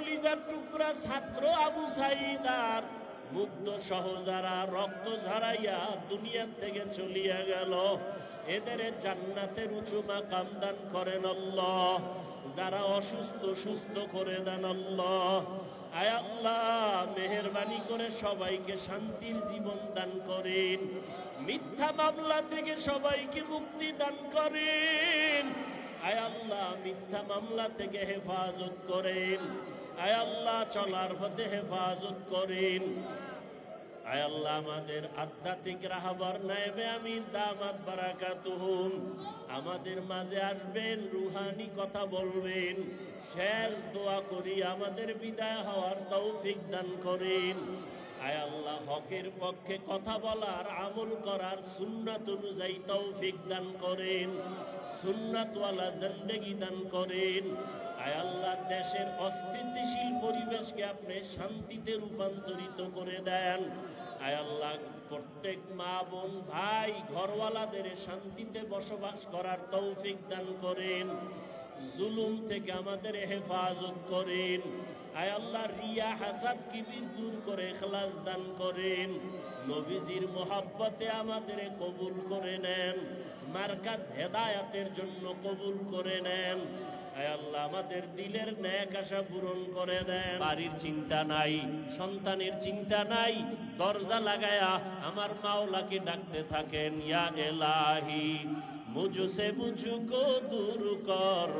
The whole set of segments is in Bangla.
কলিজার টুকরা ছাত্র আবু সাঈদ আর মুগ্ধ সহ যারা রক্ত ঝরাইয়া দুনিয়া থেকে চলিয়া গেল, এদের জান্নাতের উঁচু মাকাম দান করেন আল্লাহ। যারা অসুস্থ সুস্থ করে দেন আল্লাহ। আয় আল্লাহ, মেহেরবানি করে সবাইকে শান্তির জীবন দান করেন। মিথ্যা মামলা থেকে সবাইকে মুক্তি দান করেন। আয় আল্লাহ, মিথ্যা মামলা থেকে হেফাজত করেন। আয় আল্লাহ, চলার পথে হেফাজত করেন। আয় আল্লাহ, আমাদের আধ্যাত্মিক রাহবার নায়েবে আমিন দামাত বারাকাতুহুম আমাদের মাঝে আসবেন, রুহানি কথা বলবেন। শেষ দোয়া করি আমাদের বিদায় হওয়ার তৌফিক দান করেন। আয় আল্লাহ, হকের পক্ষে কথা বলার, আমল করার, সুন্নাত অনুযায়ী তৌফিক দান করেন। সুন্নাতওয়ালা জিন্দেগি দান করেন। আয় আল্লাহ, দেশের অস্থিতিশীল পরিবেশকে আপনি শান্তিতে রূপান্তরিত করে দেন। আয় আল্লাহ, প্রত্যেক মা বোন ভাই ঘরওয়ালাদের শান্তিতে বসবাস করার তৌফিক দান করেন। জুলুম থেকে আমাদের হেফাজত করেন। আয় আল্লাহ, রিয়া হাসাদ কিবির দূর করে ইখলাস দান করেন। নবীজির মোহাব্বতে আমাদের কবুল করে নেন। মার্কাজ হেদায়াতের জন্য কবুল করে নেন। আয় আল্লাহ, আমাদের দিলের ন্যাক আশা পূরণ করে দেন। বাড়ির চিন্তা নাই, সন্তানের চিন্তা নাই, দরজা লাগায়া আমার মাওলাকে ডাকতে থাকেন, ইয়া ইলাহি মুঝসে মুঝকো দূর কর,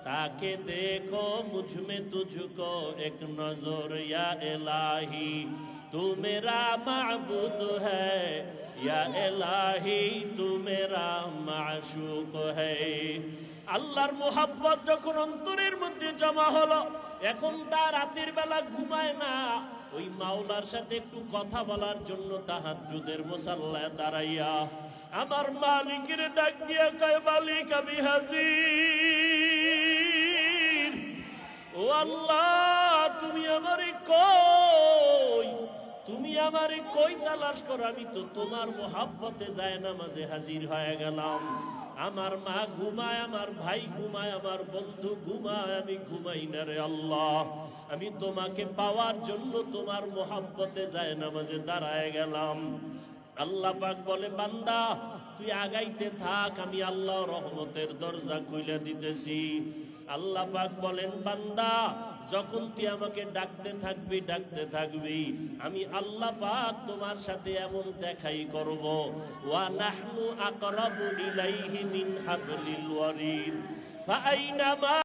তাকে দেখো মুঝ মে তুঝকো এক নজর, ইয়া ইলাহি তু মেরা মাবুদ হ্যায়, ইয়া ইলাহি তু মেরা মাশুক হ্যায়। আল্লাহর মোহাব্বত যখন অন্তরের মধ্যে জমা হলো, এখন তার রাতের বেলা ঘুমায় না, ওই মাওলার সাথে একটু কথা বলার জন্য তাহাজ্জুদের মুসাল্লায় দাঁড়াইয়া আমার মালিকের ডাক দিয়া কয়, মালিক আমি হাজির। ও আল্লাহ, তুমি আমারে কই, তুমি আমারে কই তালাশ করো? আমি তো তোমার মোহাব্বতে যায় নামাজে হাজির হয়ে গেলাম। আমার মা ঘুমায়, আমার ভাই ঘুমায়, আমার বন্ধু ঘুমায়, আমি ঘুমাই না রে আল্লাহ। আমি তোমাকে পাওয়ার জন্য তোমার মোহাব্বতে যায় নামাজে দাঁড়ায় গেলাম। আল্লাহ পাক বলে, বান্দা তুই আগাইতে থাক, আমি আল্লাহ রহমতের দরজা খুলে দিতেছি। আল্লাহ পাক বলেন, বান্দা যখন তুই আমাকে ডাকতে থাকবি, আমি আল্লাহ পাক তোমার সাথে এমন দেখাই করব। ওয়া নাহনু আকরাবু ইলাইহি মিন হাবলিল ওয়ারিদ, ফাআইনামা